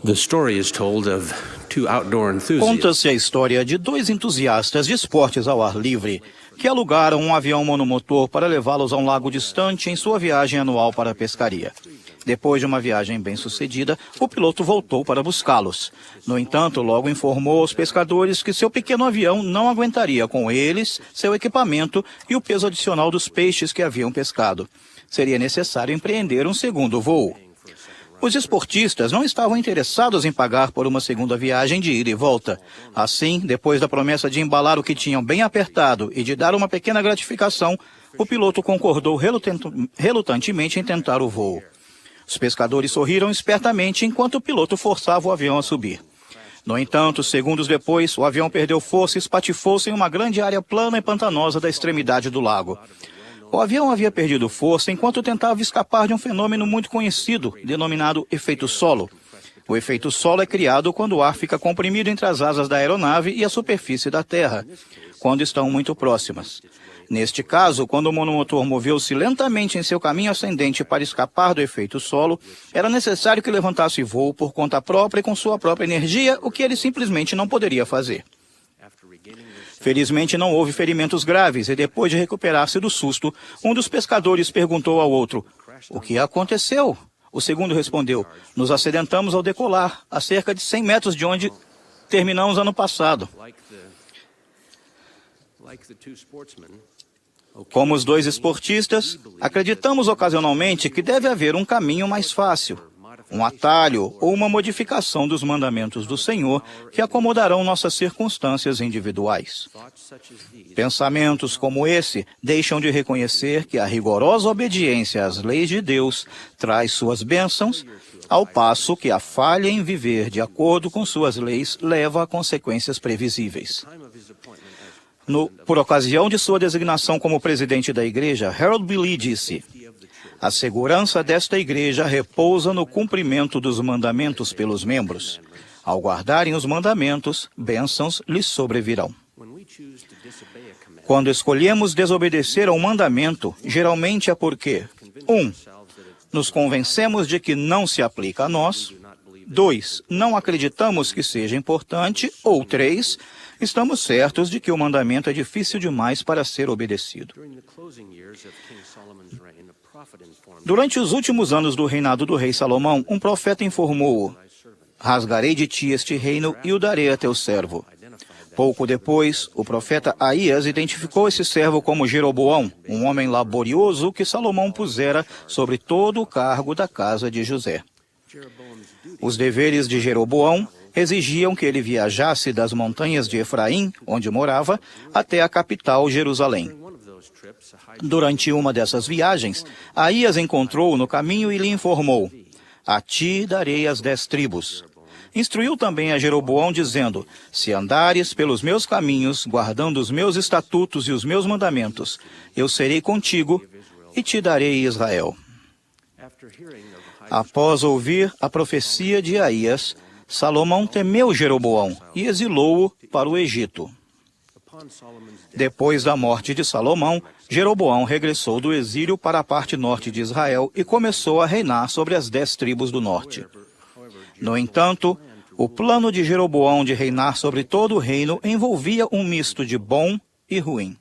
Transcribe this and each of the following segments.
The story is told of two outdoor enthusiasts. Conta-se a história de dois entusiastas de esportes ao ar livre que alugaram um avião monomotor para levá-los a um lago distante em sua viagem anual para a pescaria. Depois de uma viagem bem-sucedida, o piloto voltou para buscá-los. No entanto, logo informou aos pescadores que seu pequeno avião não aguentaria com eles, seu equipamento e o peso adicional dos peixes que haviam pescado. Seria necessário empreender um segundo voo. Os esportistas não estavam interessados em pagar por uma segunda viagem de ida e volta. Assim, depois da promessa de embalar o que tinham bem apertado e de dar uma pequena gratificação, o piloto concordou relutantemente em tentar o voo. Os pescadores sorriram espertamente enquanto o piloto forçava o avião a subir. No entanto, segundos depois, o avião perdeu força e espatifou-se em uma grande área plana e pantanosa da extremidade do lago. O avião havia perdido força enquanto tentava escapar de um fenômeno muito conhecido, denominado efeito solo. O efeito solo é criado quando o ar fica comprimido entre as asas da aeronave e a superfície da Terra, quando estão muito próximas. Neste caso, quando o monomotor moveu-se lentamente em seu caminho ascendente para escapar do efeito solo, era necessário que levantasse voo por conta própria e com sua própria energia, o que ele simplesmente não poderia fazer. Felizmente não houve ferimentos graves e depois de recuperar-se do susto, um dos pescadores perguntou ao outro: "O que aconteceu?" O segundo respondeu: "Nos acidentamos ao decolar, a cerca de 100 metros de onde terminamos ano passado." Como os dois esportistas, acreditamos ocasionalmente que deve haver um caminho mais fácil, um atalho ou uma modificação dos mandamentos do Senhor que acomodarão nossas circunstâncias individuais. Pensamentos como esse deixam de reconhecer que a rigorosa obediência às leis de Deus traz suas bênçãos, ao passo que a falha em viver de acordo com suas leis leva a consequências previsíveis. Por ocasião de sua designação como presidente da igreja, Harold B. Lee disse: "A segurança desta igreja repousa no cumprimento dos mandamentos pelos membros. Ao guardarem os mandamentos, bênçãos lhes sobrevirão." Quando escolhemos desobedecer a um mandamento, geralmente é porque 1. Nos convencemos de que não se aplica a nós. 2. Não acreditamos que seja importante. Ou 3. Estamos certos de que o mandamento é difícil demais para ser obedecido. Durante os últimos anos do reinado do rei Salomão, um profeta informou-o: "Rasgarei de ti este reino e o darei a teu servo." Pouco depois, o profeta Aías identificou esse servo como Jeroboão, um homem laborioso que Salomão pusera sobre todo o cargo da casa de José. Os deveres de Jeroboão exigiam que ele viajasse das montanhas de Efraim, onde morava, até a capital, Jerusalém. Durante uma dessas viagens, Aías encontrou-o no caminho e lhe informou: "A ti darei as 10 tribos." Instruiu também a Jeroboão, dizendo: "Se andares pelos meus caminhos, guardando os meus estatutos e os meus mandamentos, eu serei contigo e te darei Israel." Após ouvir a profecia de Aías, Salomão temeu Jeroboão e exilou-o para o Egito. Depois da morte de Salomão, Jeroboão regressou do exílio para a parte norte de Israel e começou a reinar sobre as 10 tribos do norte. No entanto, o plano de Jeroboão de reinar sobre todo o reino envolvia um misto de bom e ruim.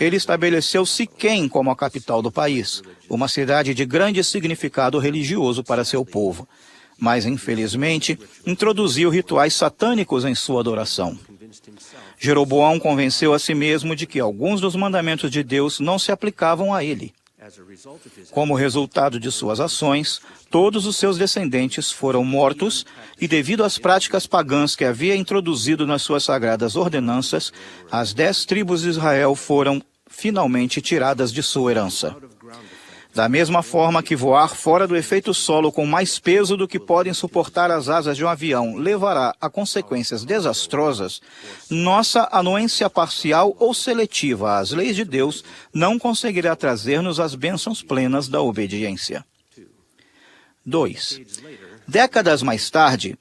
Ele estabeleceu Siquém como a capital do país, uma cidade de grande significado religioso para seu povo. Mas, infelizmente, introduziu rituais satânicos em sua adoração. Jeroboão convenceu a si mesmo de que alguns dos mandamentos de Deus não se aplicavam a ele. Como resultado de suas ações, todos os seus descendentes foram mortos e, devido às práticas pagãs que havia introduzido nas suas sagradas ordenanças, as 10 tribos de Israel foram finalmente tiradas de sua herança. Da mesma forma que voar fora do efeito solo com mais peso do que podem suportar as asas de um avião levará a consequências desastrosas, nossa anuência parcial ou seletiva às leis de Deus não conseguirá trazer-nos as bênçãos plenas da obediência. 2. Décadas mais tarde,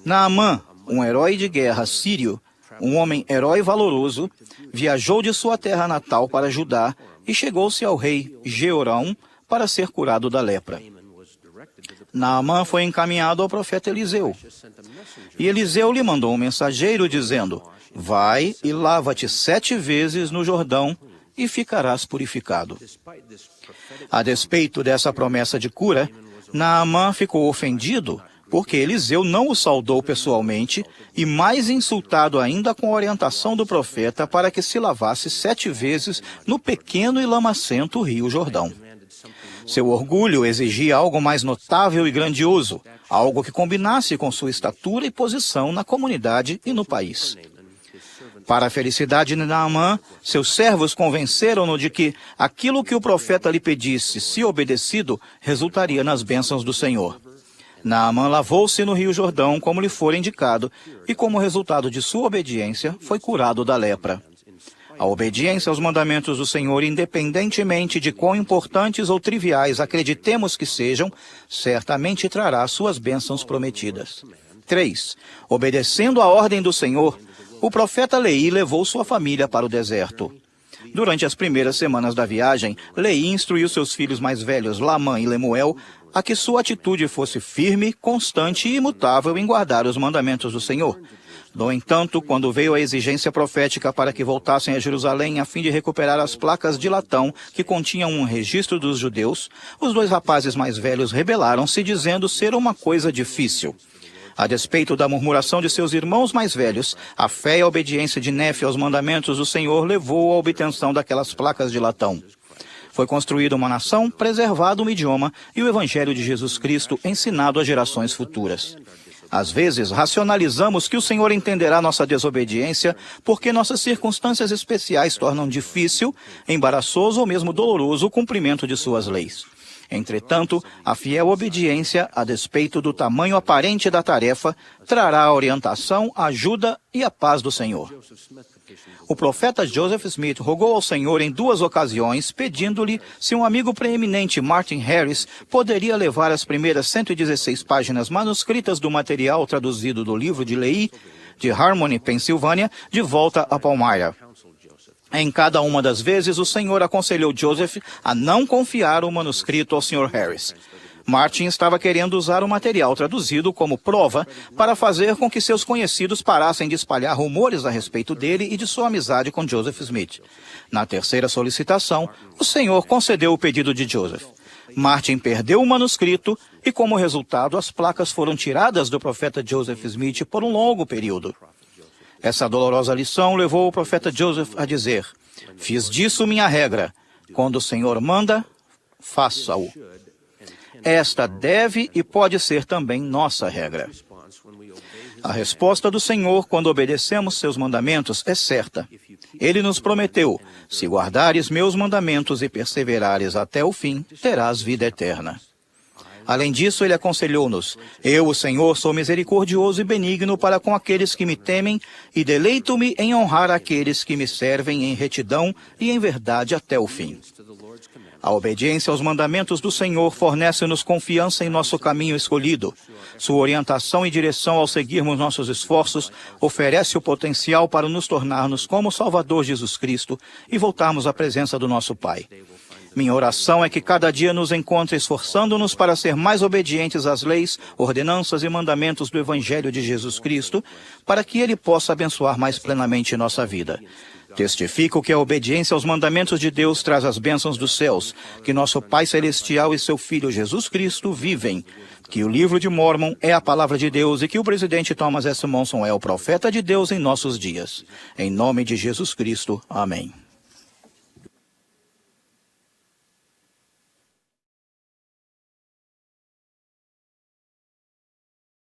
Naamã, um herói de guerra sírio, um homem herói valoroso, viajou de sua terra natal para Judá e chegou-se ao rei Jeorão para ser curado da lepra. Naamã foi encaminhado ao profeta Eliseu. E Eliseu lhe mandou um mensageiro dizendo: vai e lava-te 7 vezes no Jordão e ficarás purificado. A despeito dessa promessa de cura, Naamã ficou ofendido porque Eliseu não o saudou pessoalmente e mais insultado ainda com a orientação do profeta para que se lavasse 7 vezes no pequeno e lamacento rio Jordão. Seu orgulho exigia algo mais notável e grandioso, algo que combinasse com sua estatura e posição na comunidade e no país. Para a felicidade de Naamã, seus servos convenceram-no de que aquilo que o profeta lhe pedisse, se obedecido, resultaria nas bênçãos do Senhor. Naamã lavou-se no rio Jordão, como lhe fora indicado, e como resultado de sua obediência, foi curado da lepra. A obediência aos mandamentos do Senhor, independentemente de quão importantes ou triviais acreditemos que sejam, certamente trará suas bênçãos prometidas. 3. Obedecendo à ordem do Senhor, o profeta Leí levou sua família para o deserto. Durante as primeiras semanas da viagem, Leí instruiu seus filhos mais velhos, Lamã e Lemuel, a que sua atitude fosse firme, constante e imutável em guardar os mandamentos do Senhor. No entanto, quando veio a exigência profética para que voltassem a Jerusalém a fim de recuperar as placas de latão que continham um registro dos judeus, os 2 rapazes mais velhos rebelaram-se, dizendo ser uma coisa difícil. A despeito da murmuração de seus irmãos mais velhos, a fé e a obediência de Nefe aos mandamentos do Senhor levou à obtenção daquelas placas de latão. Foi construída uma nação, preservado um idioma e o Evangelho de Jesus Cristo ensinado a gerações futuras. Às vezes, racionalizamos que o Senhor entenderá nossa desobediência porque nossas circunstâncias especiais tornam difícil, embaraçoso ou mesmo doloroso o cumprimento de suas leis. Entretanto, a fiel obediência, a despeito do tamanho aparente da tarefa, trará a orientação, a ajuda e a paz do Senhor. O profeta Joseph Smith rogou ao Senhor em 2 ocasiões, pedindo-lhe se um amigo preeminente, Martin Harris, poderia levar as primeiras 116 páginas manuscritas do material traduzido do livro de Leí, de Harmony, Pensilvânia, de volta a Palmyra. Em cada uma das vezes, o Senhor aconselhou Joseph a não confiar o manuscrito ao Sr. Harris. Martin estava querendo usar o material traduzido como prova para fazer com que seus conhecidos parassem de espalhar rumores a respeito dele e de sua amizade com Joseph Smith. Na terceira solicitação, o Senhor concedeu o pedido de Joseph. Martin perdeu o manuscrito e, como resultado, as placas foram tiradas do profeta Joseph Smith por um longo período. Essa dolorosa lição levou o profeta Joseph a dizer: fiz disso minha regra. Quando o Senhor manda, faça-o. Esta deve e pode ser também nossa regra. A resposta do Senhor quando obedecemos seus mandamentos é certa. Ele nos prometeu: se guardares meus mandamentos e perseverares até o fim, terás vida eterna. Além disso, ele aconselhou-nos: eu, o Senhor, sou misericordioso e benigno para com aqueles que me temem e deleito-me em honrar aqueles que me servem em retidão e em verdade até o fim. A obediência aos mandamentos do Senhor fornece-nos confiança em nosso caminho escolhido. Sua orientação e direção ao seguirmos nossos esforços oferece o potencial para nos tornarmos como Salvador Jesus Cristo e voltarmos à presença do nosso Pai. Minha oração é que cada dia nos encontre esforçando-nos para ser mais obedientes às leis, ordenanças e mandamentos do Evangelho de Jesus Cristo, para que Ele possa abençoar mais plenamente nossa vida. Testifico que a obediência aos mandamentos de Deus traz as bênçãos dos céus, que nosso Pai Celestial e seu Filho Jesus Cristo vivem, que o livro de Mórmon é a palavra de Deus e que o presidente Thomas S. Monson é o profeta de Deus em nossos dias. Em nome de Jesus Cristo. Amém.